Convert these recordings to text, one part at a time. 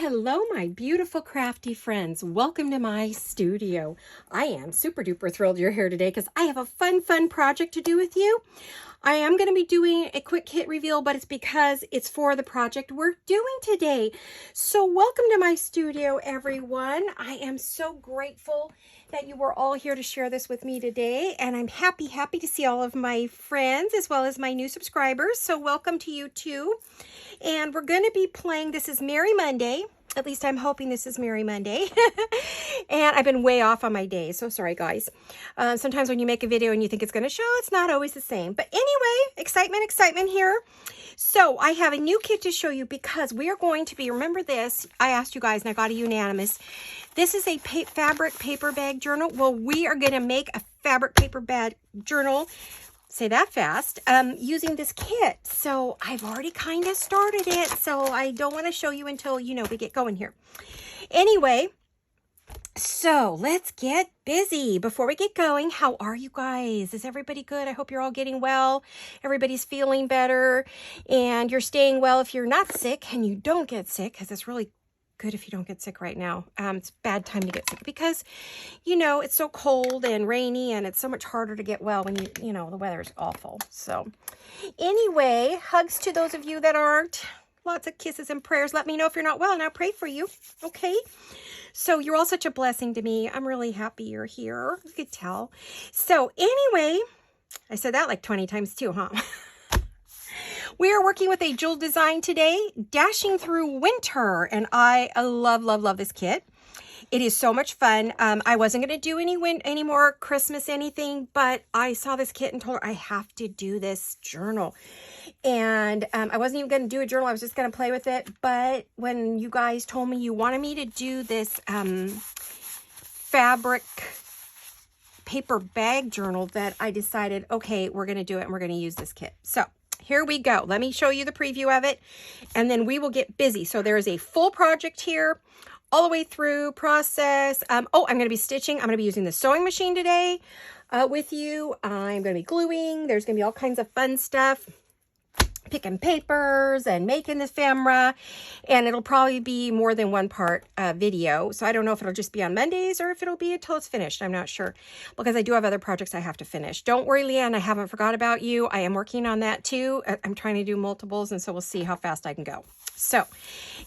Hello, my beautiful crafty friends. Welcome to my studio. I am super duper thrilled you're here today because I have a fun project to do with you. I am going to be doing a quick kit reveal, but it's because it's for the project we're doing today. So welcome to my studio, everyone. I am so grateful that you were all here to share this with me today, and I'm happy to see all of my friends as well as my new subscribers. So welcome to you too. And we're going to be playing, this is Merry Monday. At least I'm hoping this is Merry Monday. And I've been way off on my days, so sorry guys. Sometimes when you make a video and you think it's going to show, it's not always the same. But anyway, excitement here. So I have a new kit to show you because we are going to be, remember this, I asked you guys and I got a unanimous. This is a fabric paper bag journal. Well, we are going to make a fabric paper bag journal, say that fast, using this kit. So I've already kind of started it, so I don't want to show you until, you know, we get going here. Anyway, so let's get busy. Before we get going, how are you guys? Is everybody good? I hope you're all getting well. Everybody's feeling better and you're staying well if you're not sick and you don't get sick, because it's really good if you don't get sick right now. It's a bad time to get sick because, you know, it's so cold and rainy and it's so much harder to get well when you know, the weather's awful. So anyway, hugs to those of you that aren't. Lots of kisses and prayers. Let me know if you're not well and I'll pray for you. Okay? So you're all such a blessing to me. I'm really happy you're here. You could tell. So anyway, I said that like 20 times too, huh? We are working with a jewel design today, Dashing Through Winter, and I love this kit. It is so much fun. I wasn't going to do any more Christmas anything, but I saw this kit and told her I have to do this journal. And I wasn't even going to do a journal. I was just going to play with it. But when you guys told me you wanted me to do this fabric paper bag journal, that I decided, okay, we're going to do it and we're going to use this kit. So here we go. Let me show you the preview of it and then we will get busy. So there is a full project here all the way through process. Oh, I'm going to be stitching. I'm going to be using the sewing machine today with you. I'm going to be gluing. There's going to be all kinds of fun stuff. Picking papers and making the ephemera, and it'll probably be more than one part video. So I don't know if it'll just be on Mondays or if it'll be until it's finished. I'm not sure because I do have other projects I have to finish. Don't worry, Leanne, I haven't forgot about you. I am working on that too. I'm trying to do multiples, and so we'll see how fast I can go. So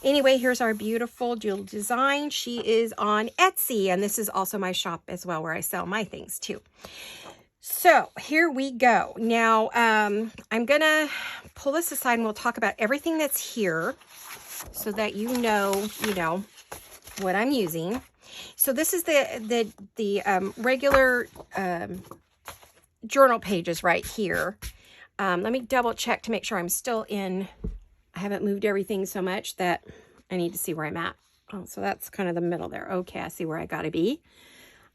anyway, here's our beautiful jewel design. She is on Etsy, and this is also my shop as well where I sell my things too. So here we go. Now, I'm going to pull this aside and we'll talk about everything that's here so that you know what I'm using. So this is the regular journal pages right here. Let me double check to make sure I'm still in. I haven't moved everything so much that I need to see where I'm at. Oh, so that's kind of the middle there. Okay, I see where I got to be.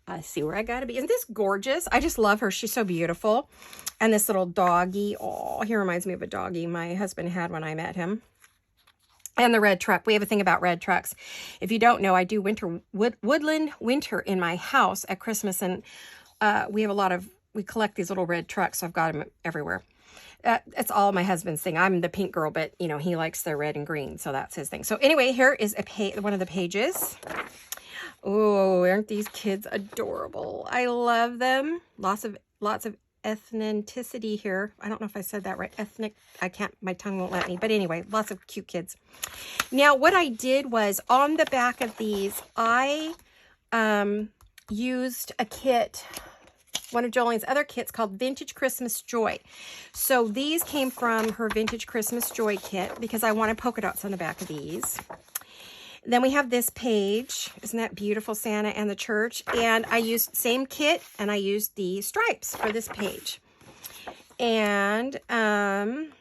I see where I gotta be. Isn't this gorgeous? I just love her. She's so beautiful. And this little doggy. Oh, he reminds me of a doggy my husband had when I met him. And the red truck. We have a thing about red trucks. If you don't know, I do woodland winter in my house at Christmas. And we collect these little red trucks. So I've got them everywhere. It's all my husband's thing. I'm the pink girl, but you know, he likes the red and green. So that's his thing. So anyway, here is one of the pages. Oh, aren't these kids adorable? I love them. Lots of ethnicity here. I don't know if I said that right. Ethnic. I can't, my tongue won't let me. But anyway, lots of cute kids. Now, what I did was on the back of these, I used a kit, one of Jolene's other kits called Vintage Christmas Joy. So these came from her Vintage Christmas Joy kit because I wanted polka dots on the back of these. Then we have this page. Isn't that beautiful, Santa and the church? And I used same kit, and I used the stripes for this page. And then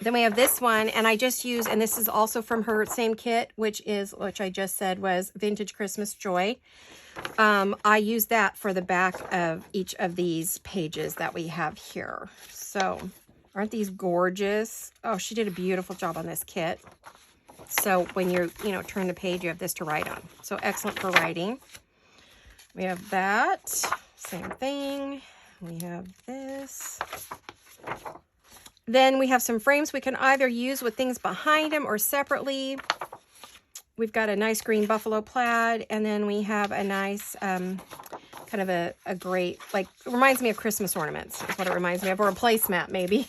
we have this one, and I just used, and this is also from her same kit, which I just said was Vintage Christmas Joy. I used that for the back of each of these pages that we have here. So aren't these gorgeous? Oh, she did a beautiful job on this kit. So when you're, turn the page, you have this to write on. So excellent for writing. We have that. Same thing. We have this. Then we have some frames we can either use with things behind them or separately. we've got a nice green buffalo plaid, and then we have a nice kind of a great, like, it reminds me of Christmas ornaments, is what it reminds me of, or a placemat maybe.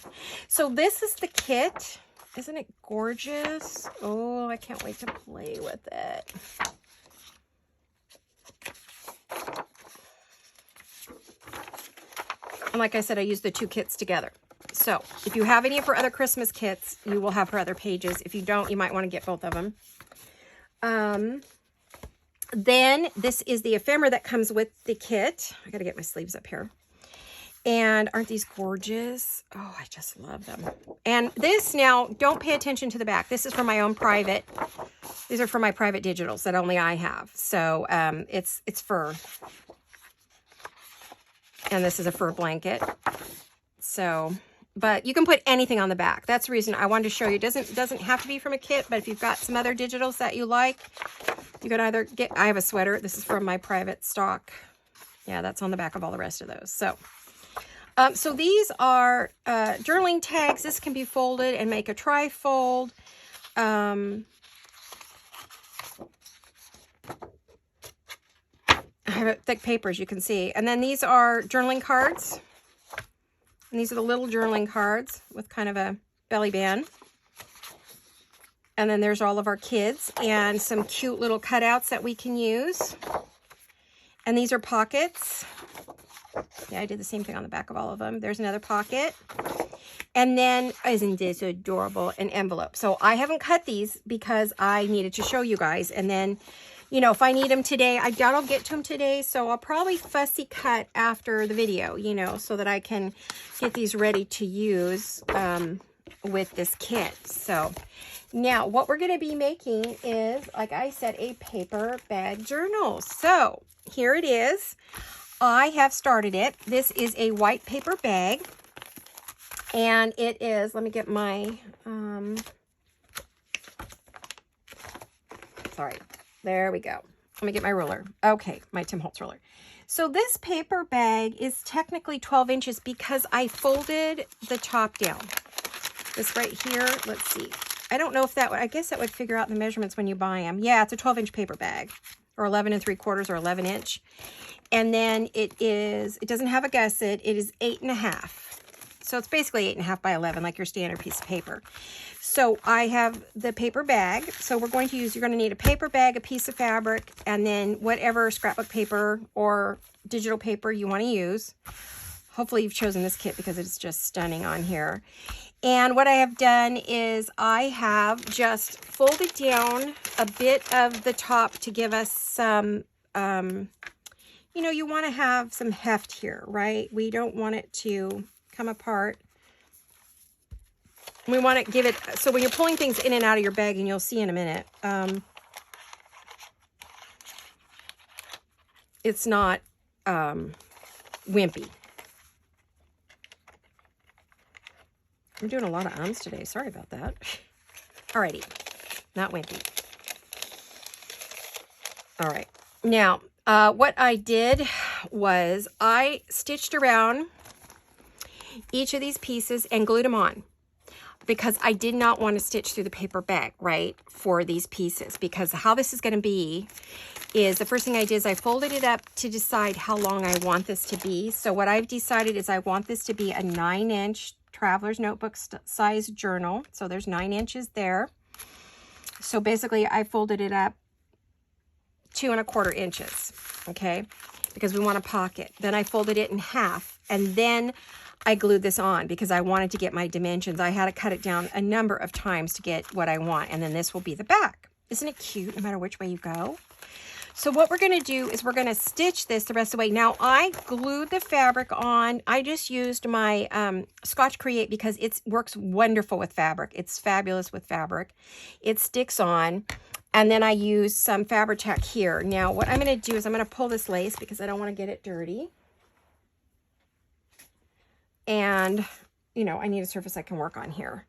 So this is the kit. Isn't it gorgeous? Oh, I can't wait to play with it. And like I said, I use the 2 kits together. So if you have any of her other Christmas kits, you will have her other pages. If you don't, you might want to get both of them. Then this is the ephemera that comes with the kit. I got to get my sleeves up here. And aren't these gorgeous? Oh, I just love them. And this now, don't pay attention to the back. This is for my own private. These are for my private digitals that only I have. So it's fur. And this is a fur blanket. So, but you can put anything on the back. That's the reason I wanted to show you. It doesn't have to be from a kit, but if you've got some other digitals that you like, you can either get, I have a sweater. This is from my private stock. Yeah, that's on the back of all the rest of those. So these are journaling tags. This can be folded and make a tri-fold. I have thick paper, as you can see. And then these are journaling cards. And these are the little journaling cards with kind of a belly band. And then there's all of our kids and some cute little cutouts that we can use. And these are pockets. Yeah, I did the same thing on the back of all of them. There's another pocket. And then, isn't this adorable, an envelope. So I haven't cut these because I needed to show you guys. And then, you know, if I need them today, I doubt I'll get to them today. So I'll probably fussy cut after the video, you know, so that I can get these ready to use with this kit. So now what we're going to be making is, like I said, a paper bag journal. So here it is. I have started it. This is a white paper bag. And it is, let me get my, sorry, there we go. Let me get my ruler. Okay, my Tim Holtz ruler. So this paper bag is technically 12 inches because I folded the top down. This right here, let's see. I don't know if that would, I guess that would figure out the measurements when you buy them. Yeah, it's a 12-inch paper bag, or 11 3/4 or 11 inch. And then it doesn't have a gusset. It is 8.5. So it's basically 8.5 by 11, like your standard piece of paper. So I have the paper bag. So we're going to use, you're going to need a paper bag, a piece of fabric, and then whatever scrapbook paper or digital paper you want to use. Hopefully you've chosen this kit because it's just stunning on here. And what I have done is I have just folded down a bit of the top to give us some, you know, you want to have some heft here, right? We don't want it to come apart. We want to give it, so when you're pulling things in and out of your bag, and you'll see in a minute, it's not wimpy. I'm doing a lot of ums today. Sorry about that. Alrighty, not wimpy. All right, now what I did was I stitched around each of these pieces and glued them on, because I did not want to stitch through the paper bag, right, for these pieces, because how this is going to be is, the first thing I did is I folded it up to decide how long I want this to be. So what I've decided is I want this to be a 9-inch traveler's notebook size journal. So there's 9 inches there. So basically I folded it up 2 1/4 inches, okay, because we want a pocket. Then I folded it in half, and then I glued this on because I wanted to get my dimensions. I had to cut it down a number of times to get what I want, and then this will be the back. Isn't it cute no matter which way you go? So what we're going to do is we're going to stitch this the rest of the way. Now, I glued the fabric on. I just used my Scotch Create because it works wonderful with fabric. It's fabulous with fabric. It sticks on. And then I use some Fabri-Tac here. Now, what I'm going to do is I'm going to pull this lace because I don't want to get it dirty. And, you know, I need a surface I can work on here.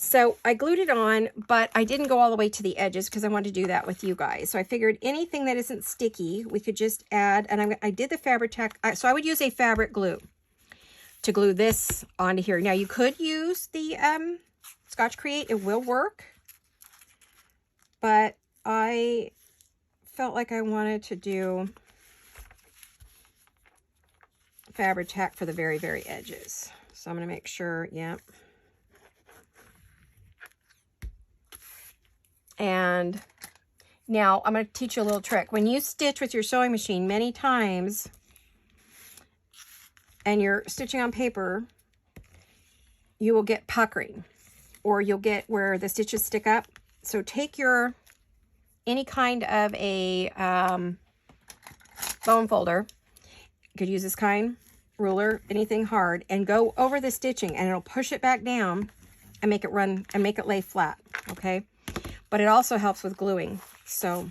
So I glued it on, but I didn't go all the way to the edges because I wanted to do that with you guys. So I figured anything that isn't sticky, we could just add, and I did the Fabri-Tac, so I would use a fabric glue to glue this onto here. Now you could use the Scotch Create, it will work, but I I felt like I wanted to do fabric tack for the very, very edges. So I'm going to make sure, yep. And now I'm going to teach you a little trick. When you stitch with your sewing machine many times and you're stitching on paper, you will get puckering, or you'll get where the stitches stick up. So take your, any kind of a bone folder, you could use this kind, ruler, anything hard, and go over the stitching, and it'll push it back down and make it run and make it lay flat, okay? But it also helps with gluing. So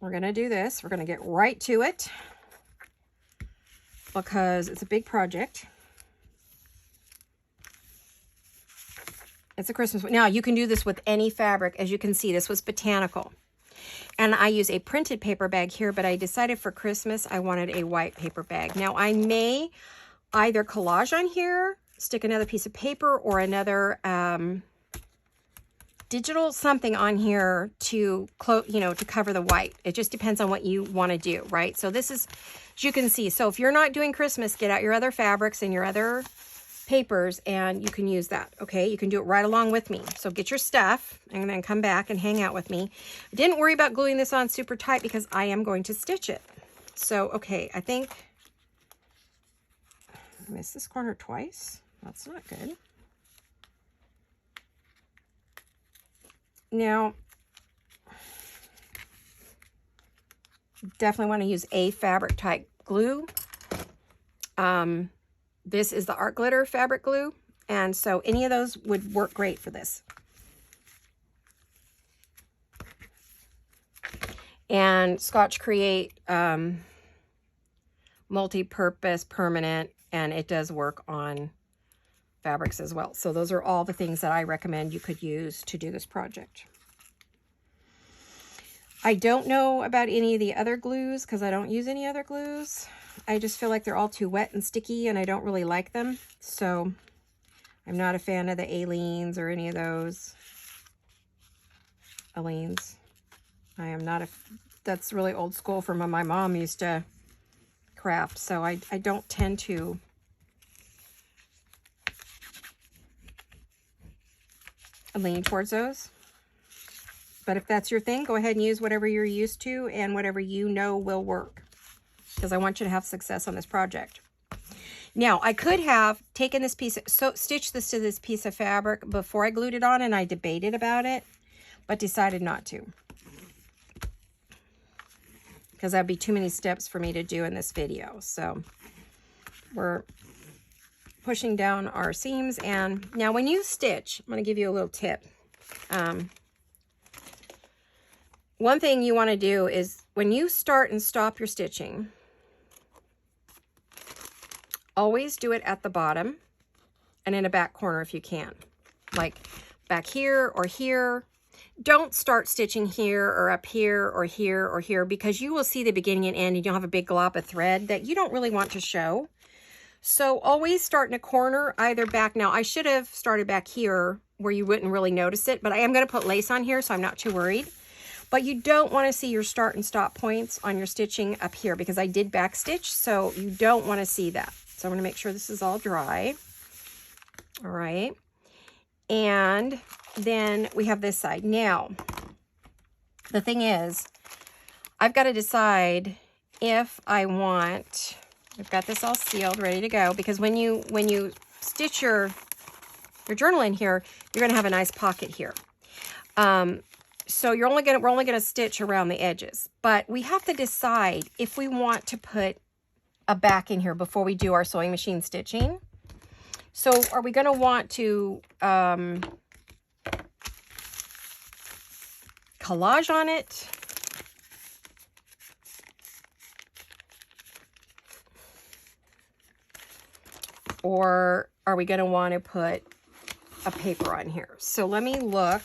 we're gonna do this. We're gonna get right to it because it's a big project. It's a Christmas. Now you can do this with any fabric. As you can see, this was botanical. And I use a printed paper bag here, but I decided for Christmas I wanted a white paper bag. Now I may either collage on here, stick another piece of paper or another digital something on here to to cover the white. It just depends on what you want to do, right? So this is, as you can see, so if you're not doing Christmas, get out your other fabrics and your other papers and you can use that, okay? You can do it right along with me. So get your stuff and then come back and hang out with me. I didn't worry about gluing this on super tight because I am going to stitch it. So, okay, I think I missed this corner twice. That's not good. Now, definitely want to use a fabric type glue. This is the Art Glitter fabric glue, and so any of those would work great for this. And Scotch Create multi-purpose permanent, and it does work on fabrics as well. So those are all the things that I recommend you could use to do this project. I don't know about any of the other glues because I don't use any other glues. I just feel like they're all too wet and sticky and I don't really like them. So I'm not a fan of the Aleene's or any of those. Aleene's. I am not a, that's really old school from when my mom used to craft. So I don't tend to lean towards those. But if that's your thing, go ahead and use whatever you're used to and whatever you know will work, because I want you to have success on this project. Now, I could have taken this piece, stitched this to this piece of fabric before I glued it on, and I debated about it, but decided not to, because that'd be too many steps for me to do in this video. So we're pushing down our seams. And now when you stitch, I'm going to give you a little tip. One thing you want to do is when you start and stop your stitching, always do it at the bottom and in a back corner if you can, like back here or here. Don't start stitching here or up here or here or here, because you will see the beginning and end and you'll have a big glop of thread that you don't really want to show. So always start in a corner, either back. Now I should have started back here where you wouldn't really notice it, but I am going to put lace on here, so I'm not too worried. But you don't want to see your start and stop points on your stitching up here, because I did back stitch, so you don't want to see that. So I'm going to make sure this is all dry. All right. And then we have this side. Now, the thing is, I've got to decide if I want, I've got this all sealed, ready to go, because when you stitch your journal in here, you're going to have a nice pocket here. So we're only going to stitch around the edges, but we have to decide if we want to put a back in here before we do our sewing machine stitching. So are we going to want to collage on it? Or are we going to want to put a paper on here? So let me look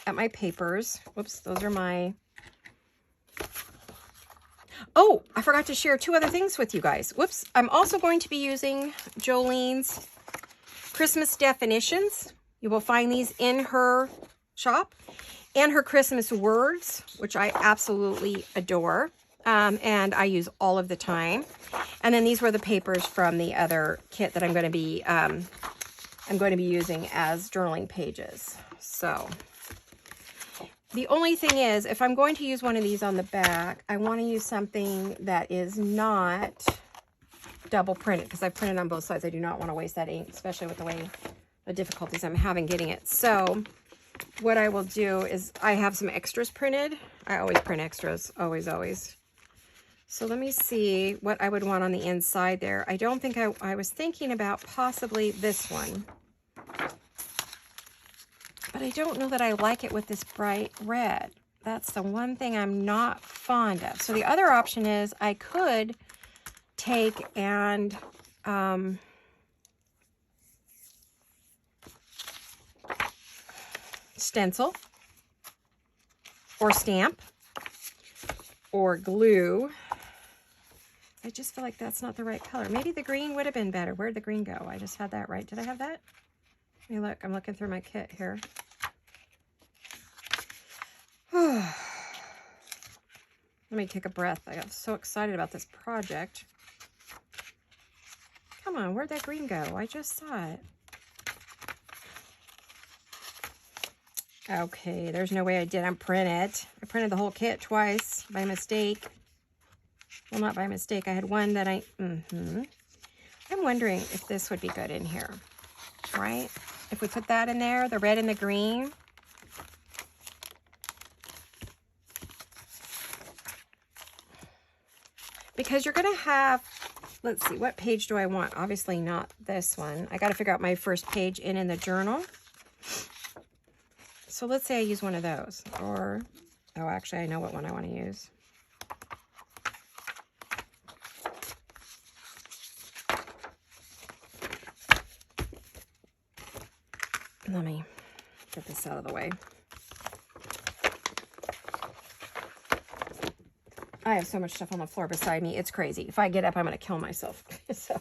at my papers. Whoops, those are my... Oh, I forgot to share two other things with you guys. Whoops, I'm also going to be using Jolene's Christmas definitions. You will find these in her shop, and her Christmas words, which I absolutely adore, and I use all of the time. And then these were the papers from the other kit that I'm going to be using as journaling pages. So the only thing is, if I'm going to use one of these on the back, I want to use something that is not double printed, because I've printed on both sides. I do not want to waste that ink, especially with the difficulties I'm having getting it. So what I will do is, I have some extras printed. I always print extras, always. So let me see what I would want on the inside there. I don't think I was thinking about possibly this one, but I don't know that I like it with this bright red. That's the one thing I'm not fond of. So the other option is I could take and stencil or stamp or glue. I just feel like that's not the right color. Maybe the green would have been better. Where'd the green go? I just had that right. Did I have that? Let me look. I'm looking through my kit here. Let me take a breath. I got so excited about this project. Come on, where'd that green go? I just saw it. Okay, there's no way I didn't print it. I printed the whole kit twice by mistake. Well, not by mistake. I had one that I'm wondering if this would be good in here, right? If we put that in there, the red and the green. Because you're going to have, let's see, what page do I want? Obviously not this one. I got to figure out my first page in the journal. So let's say I use one of those. Or, oh, actually, I know what one I want to use. Let me get this out of the way. I have so much stuff on the floor beside me. This crazy. If I get up, I'm going to kill myself. So,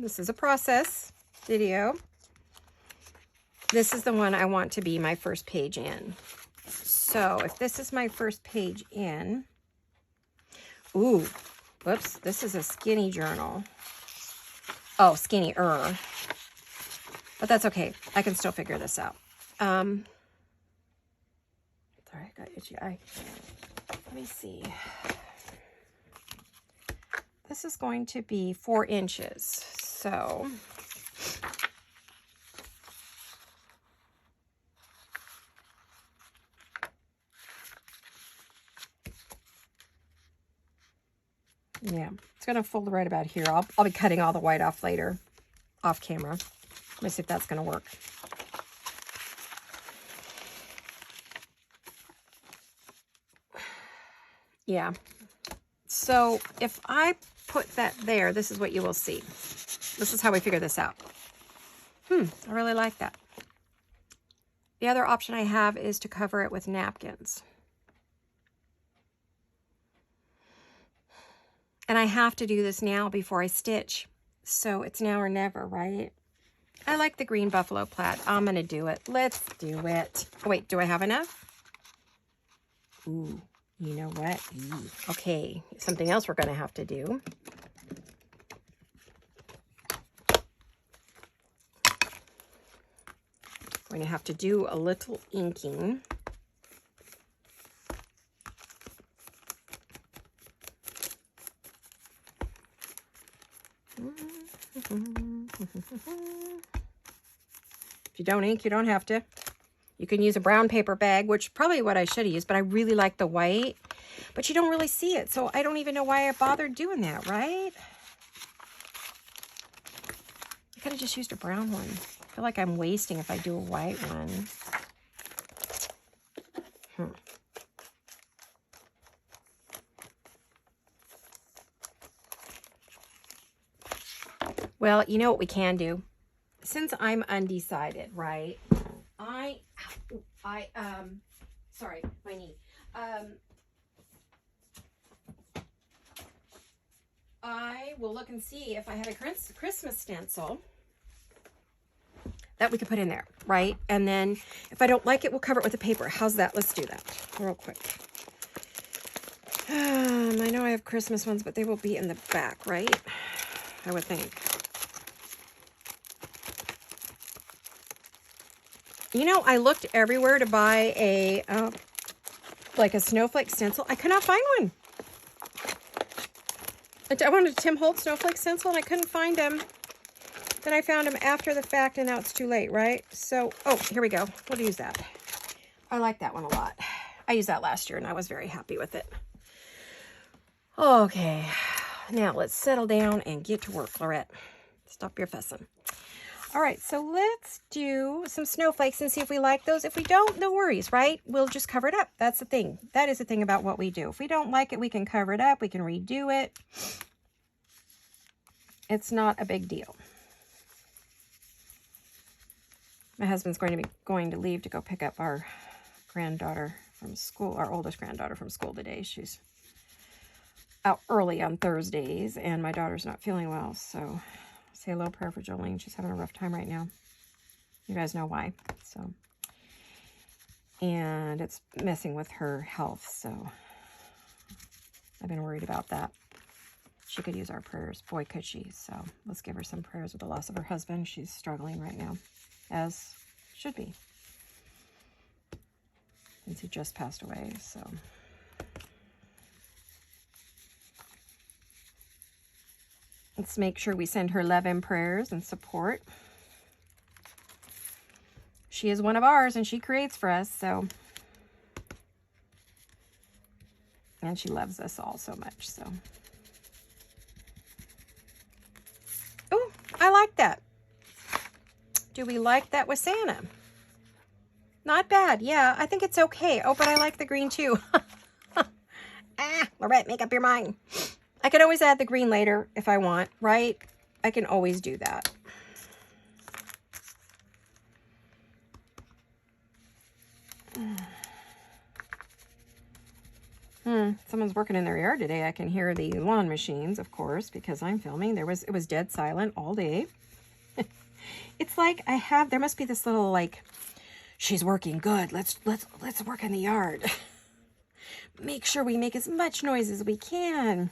this is a process video. This is the one I want to be my first page in. So if this is my first page in, ooh, whoops, this is a skinny journal. Oh, skinnier. But that's okay. I can still figure this out. Sorry, I got itchy eye. Let me see. This is going to be 4 inches. So yeah, it's going to fold right about here. I'll be cutting all the white off later, off camera. Let me see if that's going to work. Yeah. So if I put that there, this is what you will see. This is how we figure this out. I really like that. The other option I have is to cover it with napkins. And I have to do this now before I stitch. So it's now or never, right? I like the green buffalo plaid. I'm going to do it. Let's do it. Oh, wait, do I have enough? Ooh, you know what? Ooh. Okay, something else we're going to have to do. We're going to have to do a little inking. If you don't ink, you don't have to. You can use a brown paper bag, which probably what I should have used, but I really like the white. But you don't really see it, so I don't even know why I bothered doing that, right? I could have just used a brown one. I feel like I'm wasting if I do a white one. Well, you know what we can do? Since I'm undecided, right? Sorry, my knee. I we'll look and see if I have a Christmas stencil that we could put in there, right? And then if I don't like it, we'll cover it with a paper. How's that? Let's do that real quick. I know I have Christmas ones, but they will be in the back, right? I would think. You know, I looked everywhere to buy a, like a snowflake stencil. I could not find one. I wanted a Tim Holtz snowflake stencil, and I couldn't find them. Then I found them after the fact, and now it's too late, right? So, oh, here we go. We'll use that. I like that one a lot. I used that last year, and I was very happy with it. Okay, now let's settle down and get to work, Laurette. Stop your fussing. All right, so let's do some snowflakes and see if we like those. If we don't, no worries, right? We'll just cover it up. That's the thing. That is the thing about what we do. If we don't like it, we can cover it up. We can redo it. It's not a big deal. My husband's going to leave to go pick up our granddaughter from school, our oldest granddaughter from school today. She's out early on Thursdays, and my daughter's not feeling well, so say a little prayer for Jolene. She's having a rough time right now. You guys know why. So, and it's messing with her health, so I've been worried about that. She could use our prayers. Boy, could she. So let's give her some prayers with the loss of her husband. She's struggling right now, as should be, since he just passed away. So let's make sure we send her love and prayers and support. She is one of ours, and she creates for us, so. And she loves us all so much, so. Oh, I like that. Do we like that with Santa? Not bad. Yeah, I think it's okay. Oh, but I like the green too. Laurette, make up your mind. I can always add the green later if I want, right? I can always do that. Someone's working in their yard today. I can hear the lawn machines, of course, because I'm filming. It was dead silent all day. It's like there must be this little, like, she's working good. Let's work in the yard. Make sure we make as much noise as we can.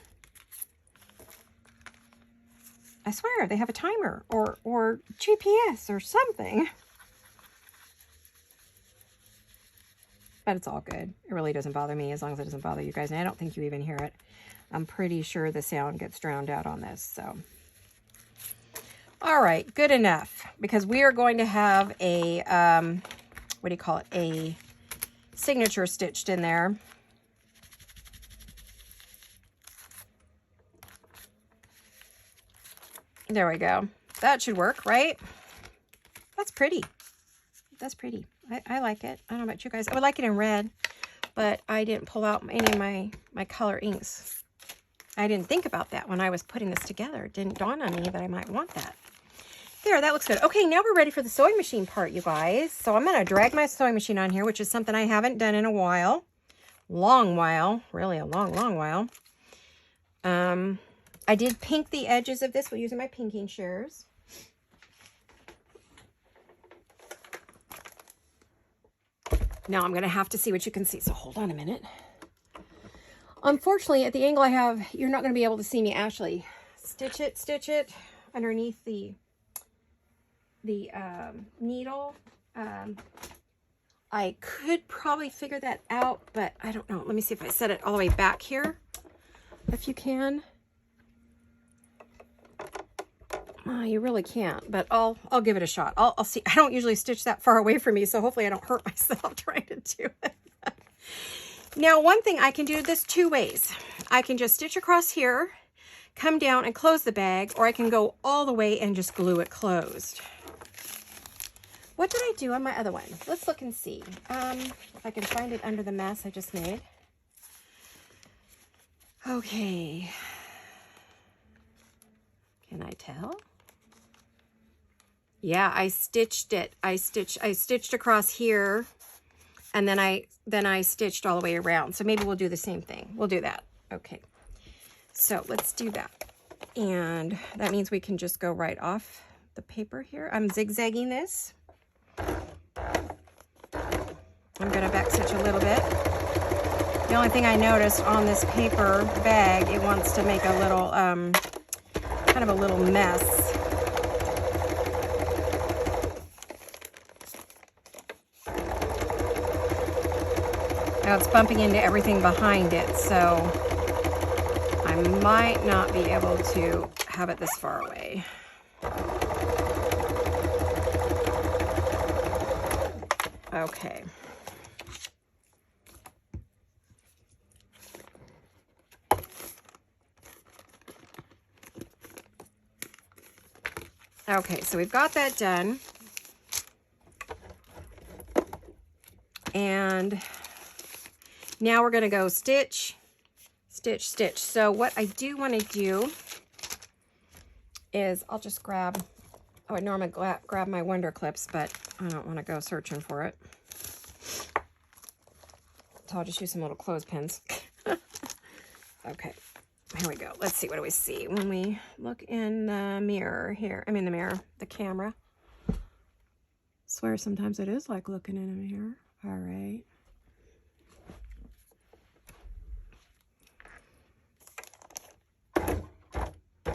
I swear they have a timer or GPS or something. But it's all good. It really doesn't bother me as long as it doesn't bother you guys. And I don't think you even hear it. I'm pretty sure the sound gets drowned out on this. So, all right, good enough. Because we are going to have a, what do you call it? A signature stitched in there. There we go. That should work, right? That's pretty. That's pretty. I like it. I don't know about you guys. I would like it in red, but I didn't pull out any of my color inks. I didn't think about that when I was putting this together. It didn't dawn on me that I might want that. There, that looks good. Okay, now we're ready for the sewing machine part, you guys. So I'm going to drag my sewing machine on here, which is something I haven't done in a while. Long while. Really a long, long while. I did pink the edges of this using my pinking shears. Now I'm going to have to see what you can see. So hold on a minute. Unfortunately, at the angle I have, you're not going to be able to see me actually stitch it underneath the needle. I could probably figure that out, but I don't know. Let me see if I set it all the way back here, if you can. You really can't, but I'll give it a shot. I'll see. I don't usually stitch that far away from me, so hopefully I don't hurt myself trying to do it. Now, one thing I can do this two ways. I can just stitch across here, come down and close the bag, or I can go all the way and just glue it closed. What did I do on my other one? Let's look and see. If I can find it under the mess I just made. Okay. Can I tell? Yeah, I stitched it. I stitched across here, and then I stitched all the way around. So maybe we'll do the same thing. We'll do that. Okay. So let's do that. And that means we can just go right off the paper here. I'm zigzagging this. I'm going to back stitch a little bit. The only thing I noticed on this paper bag, it wants to make a little, kind of a little mess. Now it's bumping into everything behind it, so I might not be able to have it this far away. Okay. Okay, so we've got that done. And now we're going to go stitch, stitch, stitch. So what I do want to do is I'll just grab, oh, I normally grab my Wonder Clips, but I don't want to go searching for it. So I'll just use some little clothespins. Okay, here we go. Let's see, what do we see when we look in the mirror here? I mean the mirror, the camera. I swear sometimes it is like looking in a mirror. All right.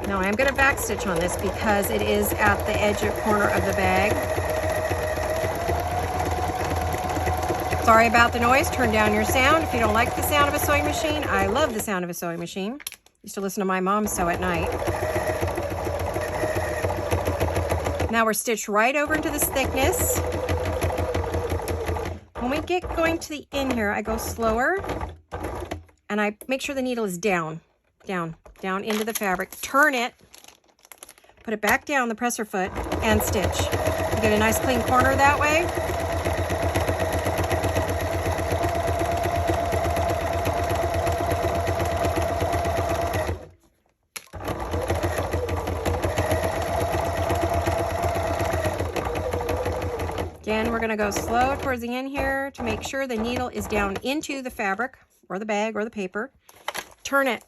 Now I'm going to back stitch on this because it is at the edge of corner of the bag. Sorry about the noise. Turn down your sound if you don't like the sound of a sewing machine. I love the sound of a sewing machine. Used to listen to my mom sew at night. Now we're stitched right over into this thickness. When we get going to the end here, I go slower and I make sure the needle is down into the fabric. Turn it, put it back down the presser foot and stitch. You get a nice clean corner that way. Again, we're going to go slow towards the end here to make sure the needle is down into the fabric or the bag or the paper. Turn it,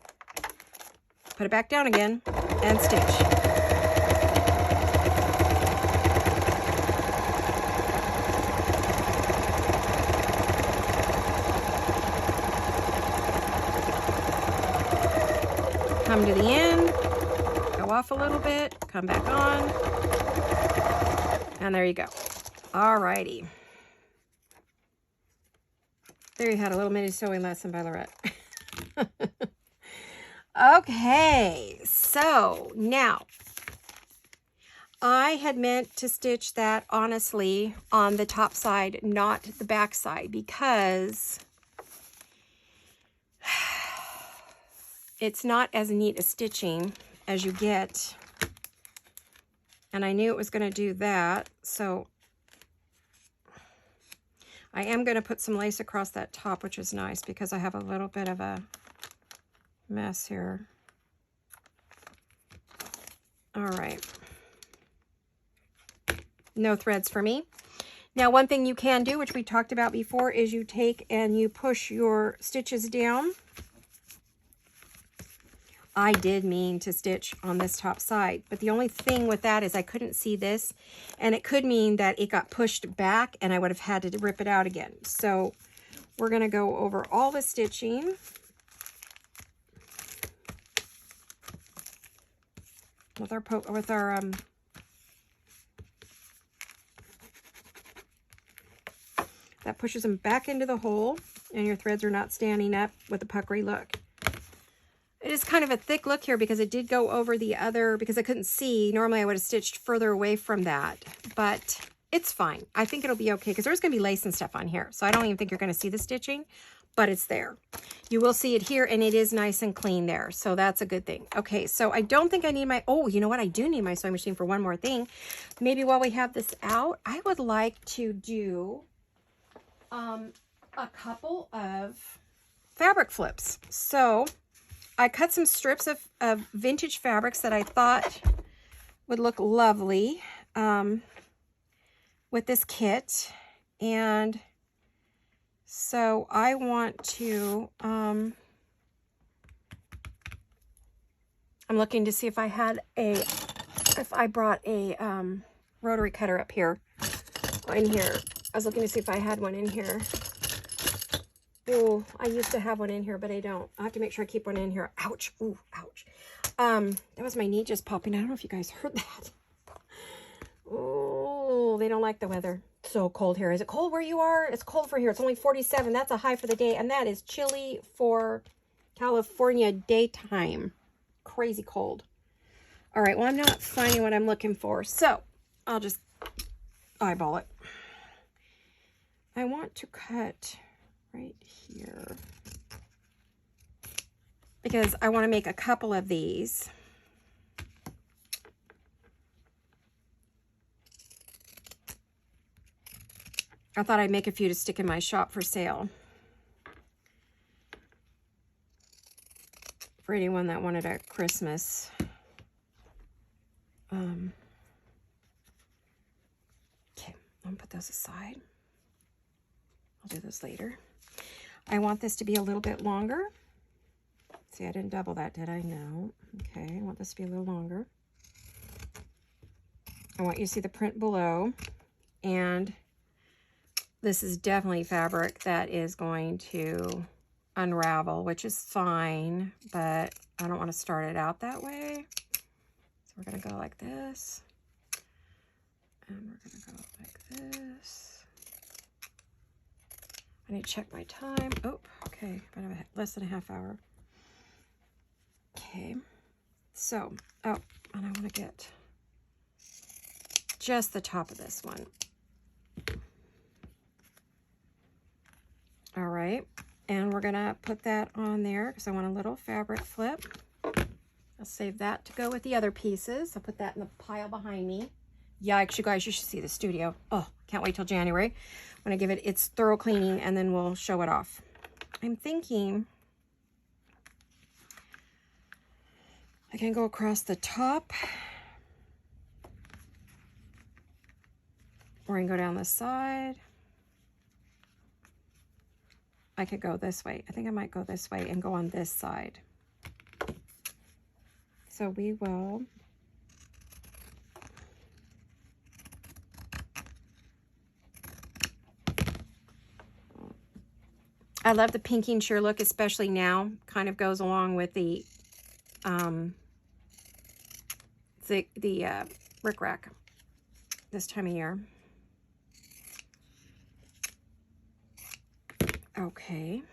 put it back down again, and stitch. Come to the end, go off a little bit, come back on, and there you go. Alrighty. There you had a little mini sewing lesson by Laurette. Okay, so now I had meant to stitch that honestly on the top side, not the back side, because it's not as neat a stitching as you get. And I knew it was going to do that, so I am going to put some lace across that top, which is nice because I have a little bit of a mess here. All right. No threads for me. Now, one thing you can do, which we talked about before, is you take and you push your stitches down. I did mean to stitch on this top side, but the only thing with that is I couldn't see this, and it could mean that it got pushed back and I would have had to rip it out again. So we're going to go over all the stitching. With our that pushes them back into the hole, and your threads are not standing up with a puckery look. It is kind of a thick look here because it did go over the other, because I couldn't see. Normally I would have stitched further away from that, but it's fine. I think it'll be okay because there's going to be lace and stuff on here. So I don't even think you're going to see the stitching, but it's there. You will see it here, and it is nice and clean there. So that's a good thing. Okay, so I don't think I need my, oh, you know what? I do need my sewing machine for one more thing. Maybe while we have this out, I would like to do a couple of fabric flips. So I cut some strips of vintage fabrics that I thought would look lovely with this kit. And so I want to I'm looking to see if I had if I brought a rotary cutter up here, in here. I was looking to see if I had one in here. Oh, I used to have one in here, but I don't. I have to make sure I keep one in here. Ouch. Ooh, ouch. That was my knee just popping. I don't know if you guys heard that. Oh, they don't like the weather. So cold here. Is it cold where you are? It's cold for here. It's only 47. That's a high for the day, and that is chilly for California daytime. Crazy cold. All right, well, I'm not finding what I'm looking for, so I'll just eyeball it. I want to cut right here because I want to make a couple of these. I thought I'd make a few to stick in my shop for sale. For anyone that wanted a Christmas. Okay, I'm gonna put those aside. I'll do those later. I want this to be a little bit longer. See, I didn't double that, did I? No. Okay, I want this to be a little longer. I want you to see the print below. And this is definitely fabric that is going to unravel, which is fine, but I don't want to start it out that way. So we're going to go like this. And we're going to go like this. I need to check my time. Oh, okay. About less than a half hour. Okay. So, oh, and I want to get just the top of this one. All right. And we're going to put that on there because I want a little fabric flip. I'll save that to go with the other pieces. I'll put that in the pile behind me. Yikes, you guys, you should see the studio. Oh, can't wait till January. I'm going to give it its thorough cleaning and then we'll show it off. I'm thinking I can go across the top. Or I can go down the side. I could go this way. I think I might go this way and go on this side. So we will I love the pinking sheer look, especially now. Kind of goes along with the rickrack this time of year. Okay.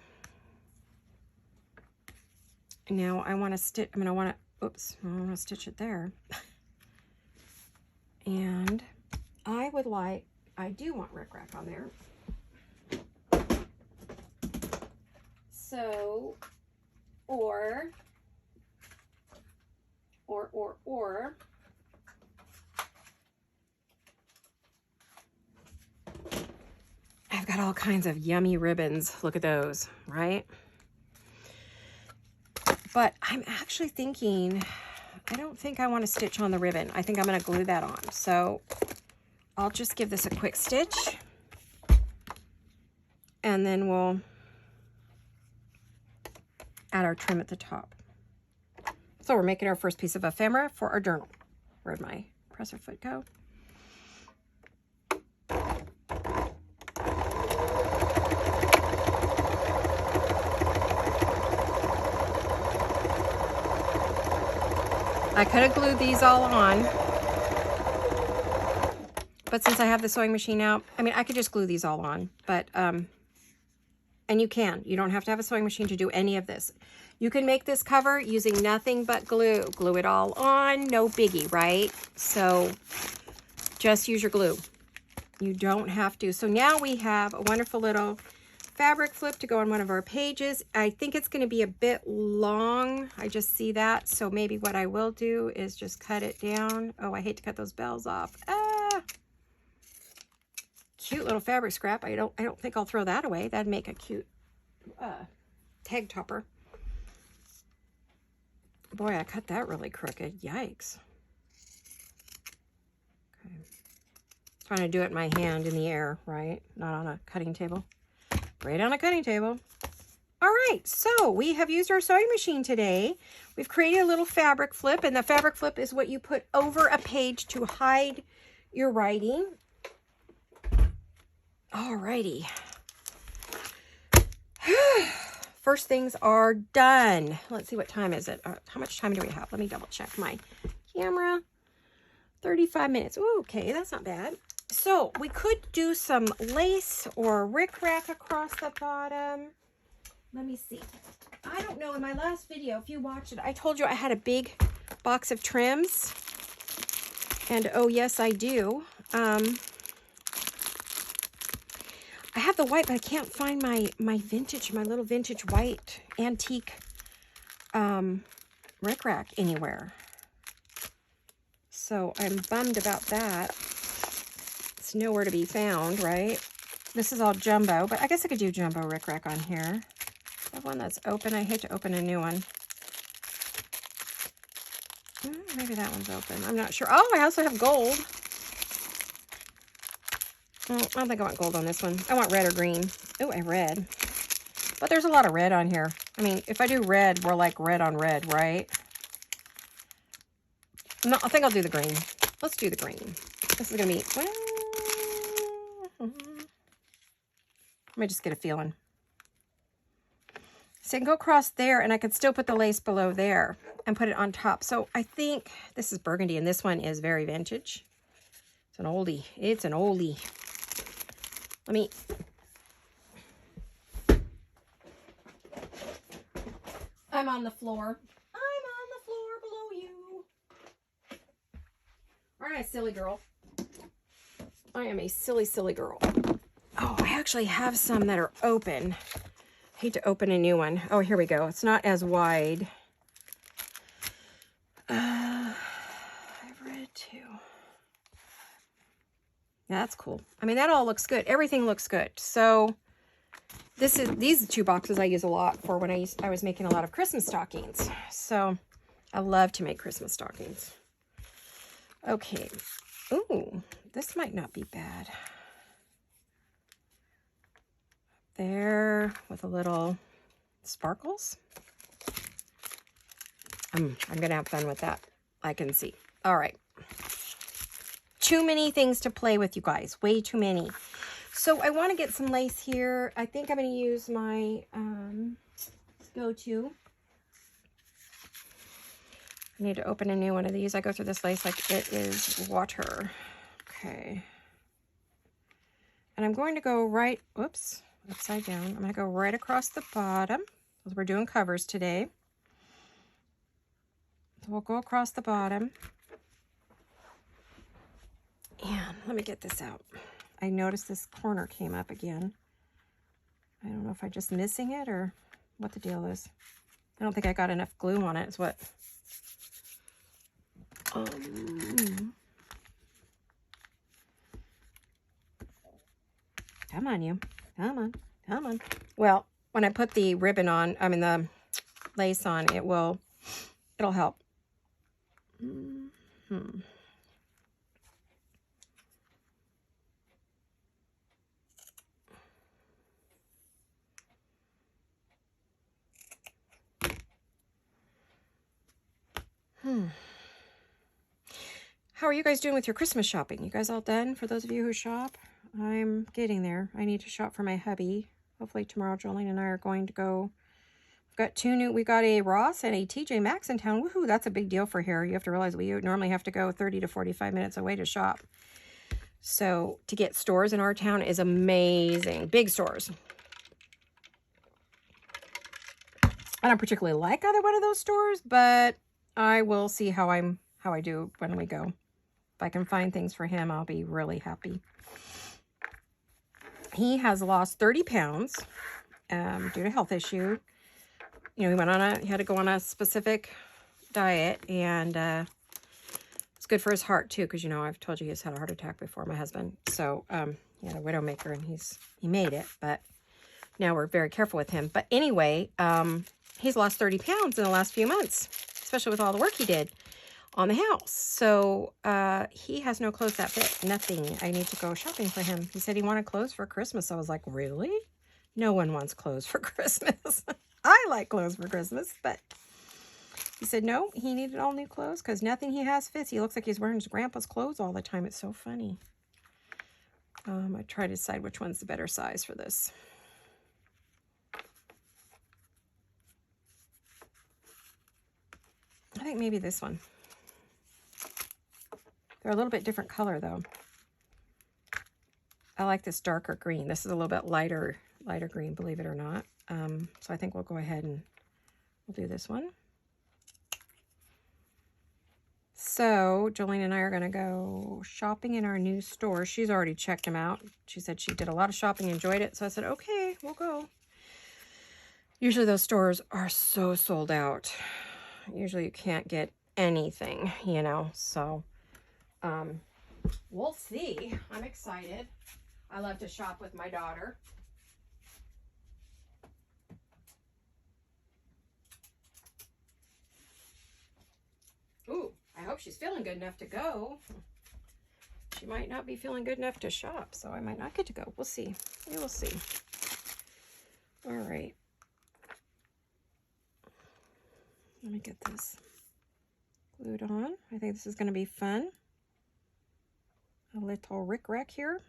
Now I want to stitch, I want to stitch it there. And I do want rickrack on there. So, or, I've got all kinds of yummy ribbons. Look at those, right? But I'm actually thinking, I don't think I want to stitch on the ribbon. I think I'm going to glue that on. So I'll just give this a quick stitch. And then we'll add our trim at the top. So we're making our first piece of ephemera for our journal. Where'd my presser foot go? I could have glued these all on, but since I have the sewing machine out, I mean, I could just glue these all on, but, and you don't have to have a sewing machine to do any of this. You can make this cover using nothing but glue. Glue it all on, no biggie, right? So just use your glue. You don't have to. So now we have a wonderful little fabric flip to go on one of our pages. I think it's going to be a bit long. I just see that. So maybe what I will do is just cut it down. Oh, I hate to cut those bells off. Ah, cute little fabric scrap. I don't think I'll throw that away. That'd make a cute tag topper. Boy, I cut that really crooked. Yikes. Okay. Trying to do it in my hand in the air, right? Not on a cutting table. Right on a cutting table. All right, so we have used our sewing machine today. We've created a little fabric flip, and the fabric flip is what you put over a page to hide your writing. All righty. First things are done. Let's see, what time is it? How much time do we have? Let me double check my camera. 35 minutes. Ooh, okay, that's not bad. So we could do some lace or rickrack across the bottom. Let me see. I don't know, in my last video, if you watched it, I told you I had a big box of trims. And oh yes, I do. I have the white, but I can't find my little vintage white antique rickrack anywhere. So I'm bummed about that. It's nowhere to be found, right? This is all jumbo, but I guess I could do jumbo rickrack on here. I have one that's open. I hate to open a new one. Maybe that one's open. I'm not sure. Oh, I also have gold. Oh, I don't think I want gold on this one. I want red or green. Oh, I have red. But there's a lot of red on here. I mean, if I do red, we're like red on red, right? No, I think I'll do the green. Let's do the green. This is going to be... Well, let me just get a feeling. So I can go across there, and I could still put the lace below there and put it on top. So I think this is burgundy, and this one is very vintage. It's an oldie. It's an oldie. Let me... I'm on the floor. I'm on the floor below you. Aren't I a silly girl? I am a silly, silly girl. Oh, I actually have some that are open. Hate to open a new one. Oh, here we go. It's not as wide. I've read too. That's cool. I mean, that all looks good. Everything looks good. So these two boxes I use a lot for when I was making a lot of Christmas stockings. So I love to make Christmas stockings. Okay. Ooh, this might not be bad. There with a little sparkles. I'm gonna have fun with that. I can see. All right. Too many things to play with, you guys. Way too many. So I want to get some lace here. I think I'm going to use my go-to. I need to open a new one of these. I go through this lace like it is water. Okay. And I'm going to go right, whoops, upside down. I'm going to go right across the bottom because we're doing covers today. So we'll go across the bottom. And let me get this out. I noticed this corner came up again. I don't know if I'm just missing it or what the deal is. I don't think I got enough glue on it is what. Come on, you. Come on. Come on. Well, when I put the ribbon on, I mean the lace on, it'll help. How are you guys doing with your Christmas shopping? You guys all done? For those of you who shop, I'm getting there. I need to shop for my hubby. Hopefully tomorrow, Jolene and I are going to go. We've got two new. We got a Ross and a TJ Maxx in town. Woohoo! That's a big deal for here. You have to realize we normally have to go 30 to 45 minutes away to shop. So to get stores in our town is amazing. Big stores. I don't particularly like either one of those stores, but I will see how I do when we go. If I can find things for him, I'll be really happy. He has lost 30 pounds due to health issue. You know, he had to go on a specific diet, and it's good for his heart too, because you know I've told you he's had a heart attack before, my husband. So he had a widowmaker, and he made it, but now we're very careful with him. But anyway, he's lost 30 pounds in the last few months, especially with all the work he did on the house. So he has no clothes that fit. Nothing. I need to go shopping for him. He said he wanted clothes for Christmas. I was like, really? No one wants clothes for Christmas. I like clothes for Christmas, but he said no, he needed all new clothes because nothing he has fits. He looks like he's wearing his grandpa's clothes all the time. It's so funny. I try to decide which one's the better size for this. I think maybe this one. They're a little bit different color though. I like this darker green. This is a little bit lighter green, believe it or not. So I think we'll go ahead and we'll do this one. So Jolene and I are going to go shopping in our new store. She's already checked them out. She said she did a lot of shopping, enjoyed it. So I said, okay, we'll go. Usually those stores are so sold out. Usually you can't get anything, you know, so we'll see. I'm excited. I love to shop with my daughter. Ooh, I hope she's feeling good enough to go. She might not be feeling good enough to shop, so I might not get to go. We'll see. We will see. All right. Let me get this glued on. I think this is going to be fun. A little rickrack here.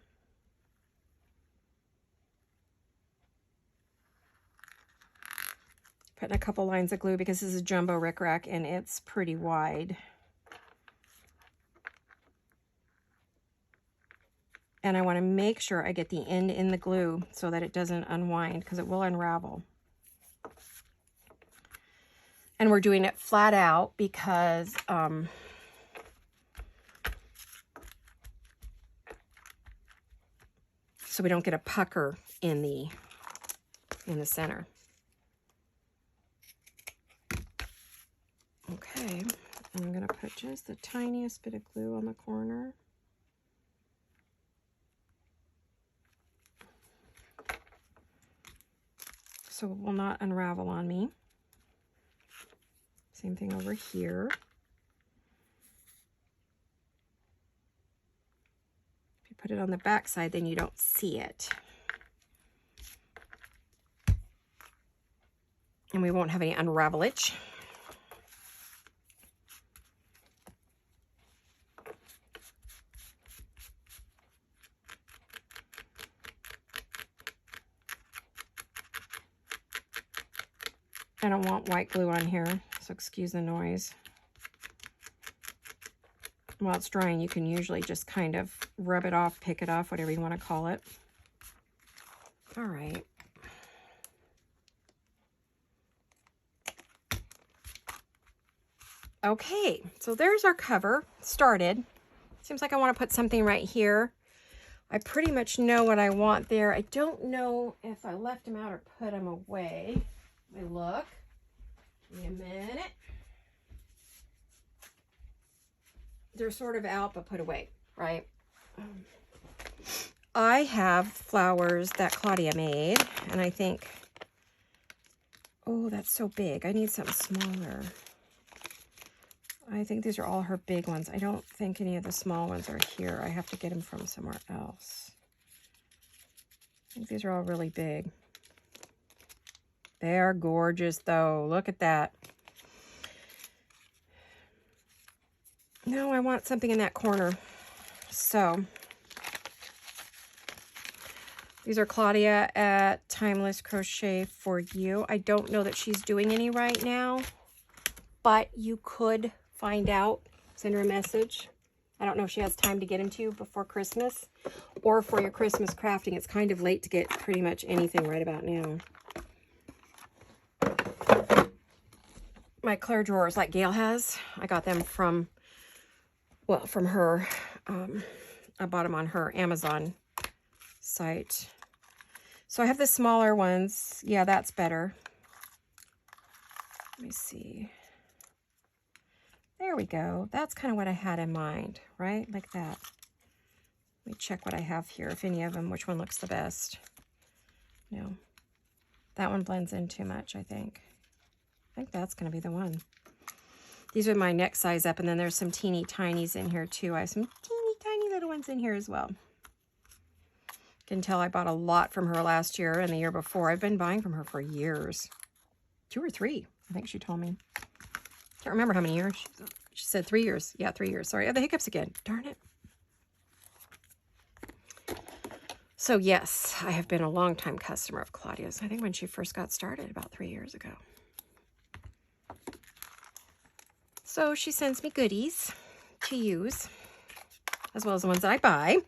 Putting a couple lines of glue because this is a jumbo rickrack and it's pretty wide. And I want to make sure I get the end in the glue so that it doesn't unwind because it will unravel. And we're doing it flat out because so we don't get a pucker in the center. Okay, I'm going to put just the tiniest bit of glue on the corner. So it will not unravel on me. Same thing over here. If you put it on the back side, then you don't see it. And we won't have any unravelage. I don't want white glue on here, so excuse the noise. While it's drying, you can usually just kind of rub it off, pick it off, whatever you want to call it. All right. Okay, so there's our cover started. Seems like I want to put something right here. I pretty much know what I want there. I don't know if I left them out or put them away. Let me look. Give me a minute. They're sort of out, but put away, right? I have flowers that Claudia made, and I think, oh, that's so big. I need something smaller. I think these are all her big ones. I don't think any of the small ones are here. I have to get them from somewhere else. I think these are all really big. They are gorgeous, though. Look at that. No, I want something in that corner. So, these are Claudia at Timeless Crochet for You. I don't know that she's doing any right now, but you could find out. Send her a message. I don't know if she has time to get them to you before Christmas or for your Christmas crafting. It's kind of late to get pretty much anything right about now. My Claire drawers like Gail has, I got them from, well, from her. I bought them on her Amazon site. So I have the smaller ones. Yeah, that's better. Let me see. There we go. That's kind of what I had in mind, right? Like that. Let me check what I have here, if any of them, which one looks the best. No, that one blends in too much, I think. I think that's going to be the one. These are my next size up, and then there's some teeny tinies in here too. I have some teeny tiny little ones in here as well. Can tell I bought a lot from her last year and the year before. I've been buying from her for years. 2 or 3, I think she told me. Can't remember how many years. She said 3 years. Yeah, 3 years. Sorry, I have the hiccups again. Darn it. So yes, I have been a long-time customer of Claudia's. I think when she first got started about 3 years ago. So she sends me goodies to use, as well as the ones I buy,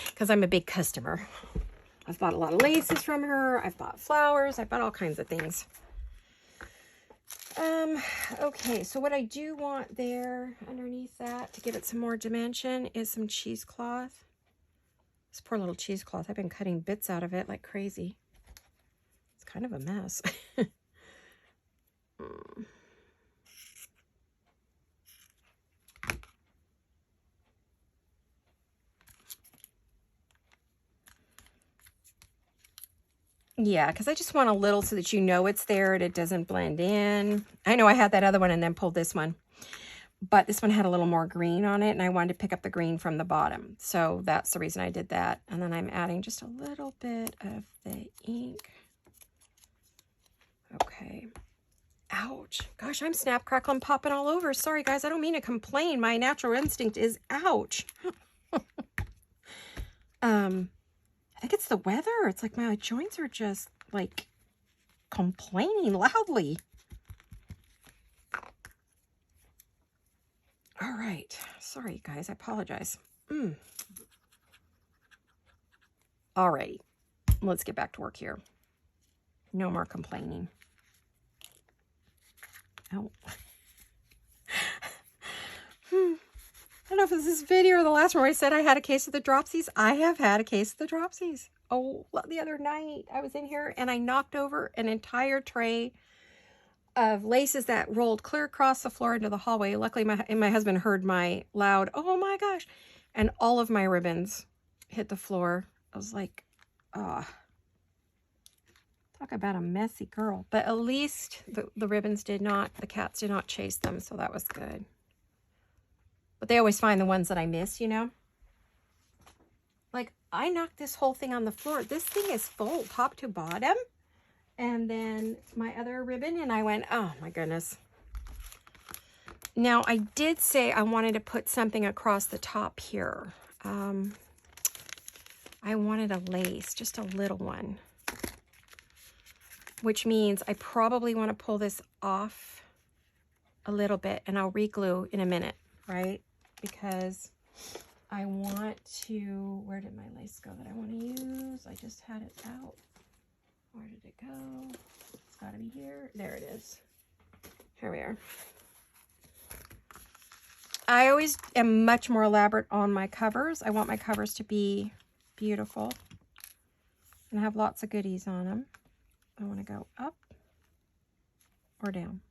because I'm a big customer. I've bought a lot of laces from her. I've bought flowers. I've bought all kinds of things. Okay, so what I do want there underneath that to give it some more dimension is some cheesecloth. This poor little cheesecloth. I've been cutting bits out of it like crazy. It's kind of a mess. Yeah, because I just want a little so that you know it's there and it doesn't blend in. I know I had that other one and then pulled this one. But this one had a little more green on it, and I wanted to pick up the green from the bottom. So that's the reason I did that. And then I'm adding just a little bit of the ink. Okay. Ouch. Gosh, I'm snap, crackling, popping all over. Sorry, guys. I don't mean to complain. My natural instinct is ouch. I think it's the weather. It's like my joints are just like complaining loudly. All right. Sorry, guys. I apologize. All right. Let's get back to work here. No more complaining. Oh. I don't know if it's this video or the last one where I said I had a case of the dropsies. I have had a case of the dropsies. Oh, the other night I was in here and I knocked over an entire tray of laces that rolled clear across the floor into the hallway. Luckily, my husband heard my loud, oh my gosh, and all of my ribbons hit the floor. I was like, talk about a messy girl. But at least the ribbons did not, the cats did not chase them, so that was good. But they always find the ones that I miss, you know? Like, I knocked this whole thing on the floor. This thing is full, top to bottom. And then my other ribbon, and I went, oh my goodness. Now, I did say I wanted to put something across the top here. I wanted a lace, just a little one. Which means I probably want to pull this off a little bit, and I'll re-glue in a minute, right? Because I want to, where did my lace go that I want to use? I just had it out. Where did it go? It's got to be here. There it is. Here we are. I always am much more elaborate on my covers. I want my covers to be beautiful and have lots of goodies on them. I want to go up or down.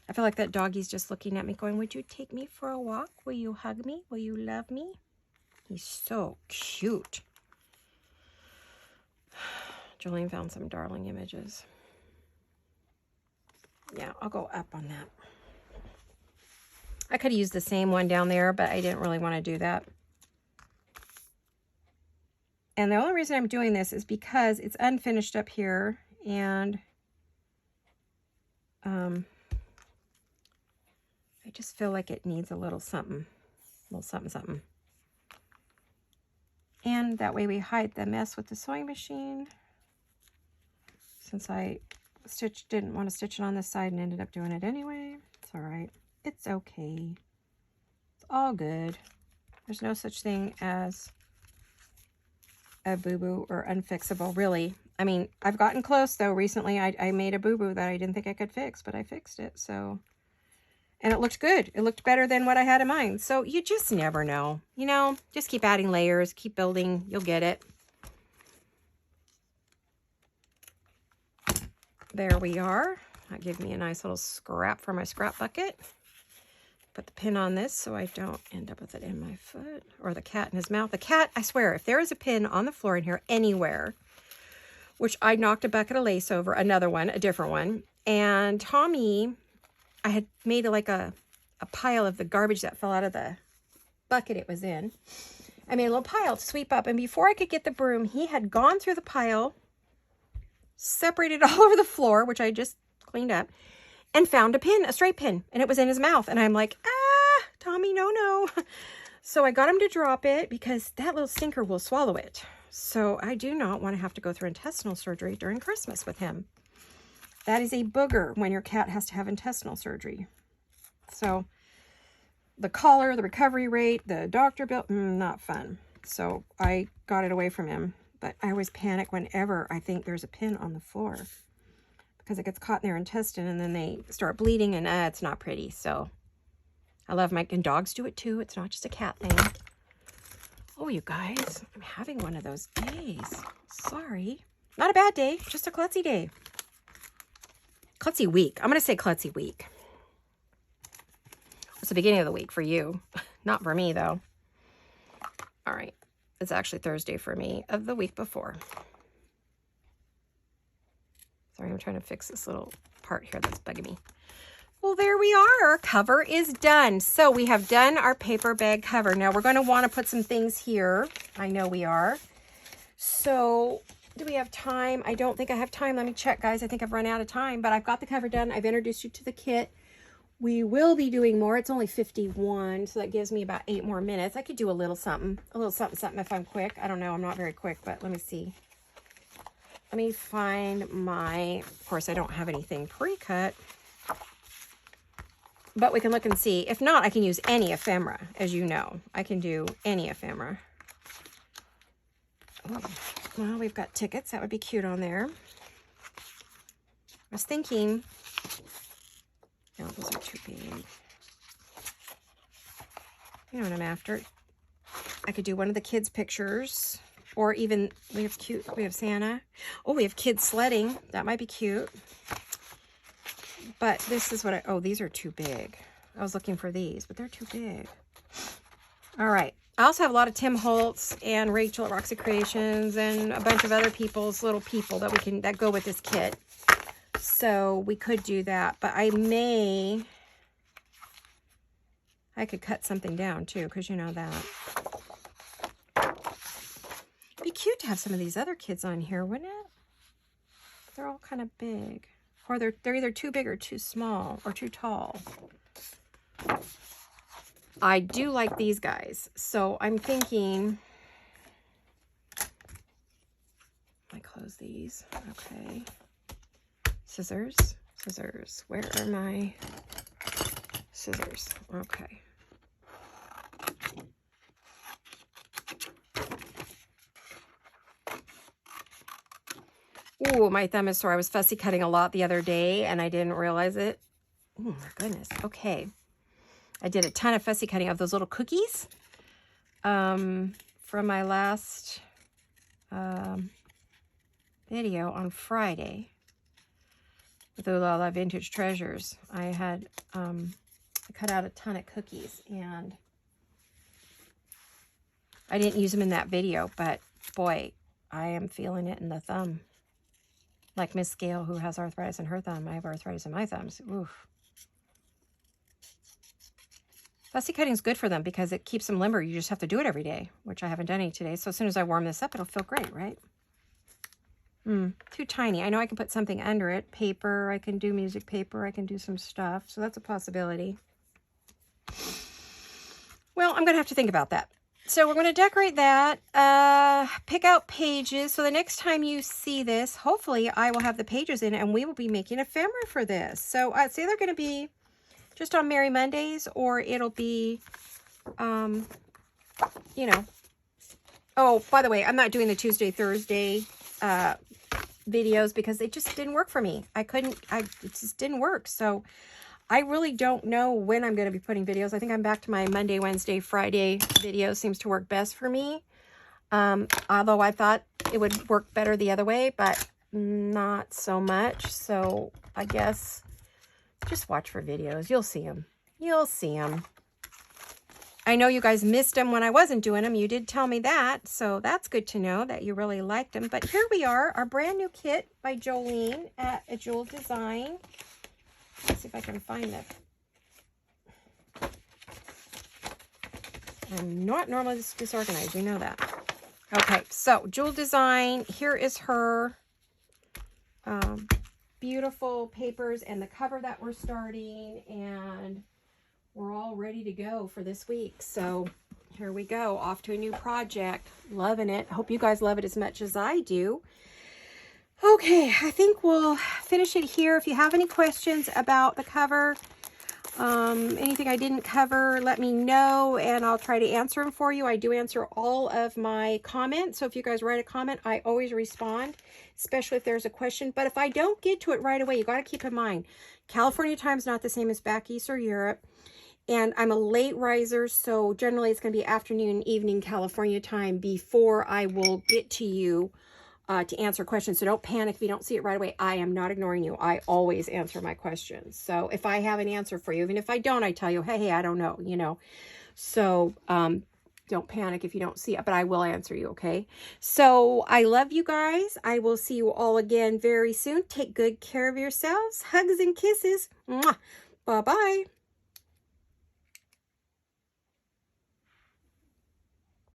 I feel like that doggy's just looking at me going, would you take me for a walk? Will you hug me? Will you love me? He's so cute. Jolene found some darling images. Yeah, I'll go up on that. I could have used the same one down there, but I didn't really want to do that. And the only reason I'm doing this is because it's unfinished up here, and I just feel like it needs a little something, something. And that way we hide the mess with the sewing machine. Since I didn't want to stitch it on this side and ended up doing it anyway. It's all right. It's okay. It's all good. There's no such thing as a boo-boo or unfixable, really. I mean, I've gotten close, though. Recently, I made a boo-boo that I didn't think I could fix, but I fixed it, so. And it looked good. It looked better than what I had in mind. So you just never know. You know, just keep adding layers, keep building. You'll get it. There we are. That gave me a nice little scrap for my scrap bucket. Put the pin on this so I don't end up with it in my foot or the cat in his mouth. The cat, I swear, if there is a pin on the floor in here anywhere, which I knocked a bucket of lace over, another one, a different one, and Tommy, I had made like a pile of the garbage that fell out of the bucket it was in, I made a little pile to sweep up. And before I could get the broom, he had gone through the pile, separated all over the floor, which I just cleaned up, and found a pin, a straight pin, and it was in his mouth. And I'm like, Tommy, no, no. So I got him to drop it because that little stinker will swallow it. So I do not want to have to go through intestinal surgery during Christmas with him. That is a booger when your cat has to have intestinal surgery. So the collar, the recovery rate, the doctor bill, not fun. So I got it away from him. But I always panic whenever I think there's a pin on the floor, because it gets caught in their intestine and then they start bleeding, and it's not pretty. So I love and dogs do it too. It's not just a cat thing. Oh, you guys, I'm having one of those days. Sorry. Not a bad day, just a klutzy day. Klutzy week. I'm going to say klutzy week. It's the beginning of the week for you. Not for me, though. All right. It's actually Thursday for me of the week before. Sorry, I'm trying to fix this little part here that's bugging me. Well, there we are. Our cover is done. So we have done our paper bag cover. Now we're going to want to put some things here. I know we are. So do we have time? I don't think I have time. Let me check, guys. I think I've run out of time, but I've got the cover done. I've introduced you to the kit. We will be doing more. It's only 51, so that gives me about 8 more minutes. I could do a little something if I'm quick. I don't know. I'm not very quick, but let me see. Let me find of course, I don't have anything pre-cut, but we can look and see. If not, I can use any ephemera, as you know. I can do any ephemera. Oh, well, we've got tickets. That would be cute on there. I was thinking... No, those are too big. You know what I'm after. I could do one of the kids' pictures, or even we have Santa. Oh, we have kids sledding. That might be cute. But this is what oh, these are too big. I was looking for these, but they're too big. All right. I also have a lot of Tim Holtz and Rachel at Roxy Creations and a bunch of other people's little people that go with this kit. So we could do that, but I could cut something down too, because you know that. It'd be cute to have some of these other kids on here, wouldn't it? They're all kind of big. Or they're either too big or too small or too tall. I do like these guys. So I'm thinking, I close these. Okay. Scissors. Where are my scissors? Okay. Ooh, my thumb is sore. I was fussy cutting a lot the other day and I didn't realize it. Oh my goodness. Okay. I did a ton of fussy cutting of those little cookies from my last video on Friday. With all the vintage treasures, I had I cut out a ton of cookies, and I didn't use them in that video, but boy, I am feeling it in the thumb. Like Miss Gail, who has arthritis in her thumb, I have arthritis in my thumbs. Oof. Fussy cutting is good for them because it keeps them limber. You just have to do it every day, which I haven't done any today. So as soon as I warm this up, it'll feel great, right? Too tiny. I know I can put something under it. Paper. I can do music paper. I can do some stuff. So that's a possibility. Well, I'm going to have to think about that. So we're going to decorate that. Pick out pages. So the next time you see this, hopefully I will have the pages in it and we will be making ephemera for this. So it's either going to be just on Merry Mondays or it'll be, you know. Oh, by the way, I'm not doing the Tuesday, Thursday videos because it just didn't work for me. It just didn't work. So I really don't know when I'm going to be putting videos. I think I'm back to my Monday, Wednesday, Friday videos. Seems to work best for me. Although I thought it would work better the other way, but not so much. So I guess just watch for videos. You'll see them. You'll see them. I know you guys missed them when I wasn't doing them. You did tell me that, so that's good to know that you really liked them. But here we are, our brand new kit by Jolene at A Jewel Design. Let's see if I can find it. I'm not normally this disorganized. You know that. Okay, so Jewel Design. Here is her beautiful papers and the cover that we're starting. And we're all ready to go for this week. So here we go. Off to a new project. Loving it. Hope you guys love it as much as I do. Okay, I think we'll finish it here. If you have any questions about the cover, anything I didn't cover, let me know and I'll try to answer them for you. I do answer all of my comments. So if you guys write a comment, I always respond, especially if there's a question. But if I don't get to it right away, you got to keep in mind, California time is not the same as back east or Europe. And I'm a late riser, so generally it's going to be afternoon, evening California time before I will get to you to answer questions. So don't panic if you don't see it right away. I am not ignoring you. I always answer my questions. So if I have an answer for you, even if I don't, I tell you, hey, I don't know, you know. So don't panic if you don't see it, but I will answer you, okay? So I love you guys. I will see you all again very soon. Take good care of yourselves. Hugs and kisses. Mwah. Bye-bye.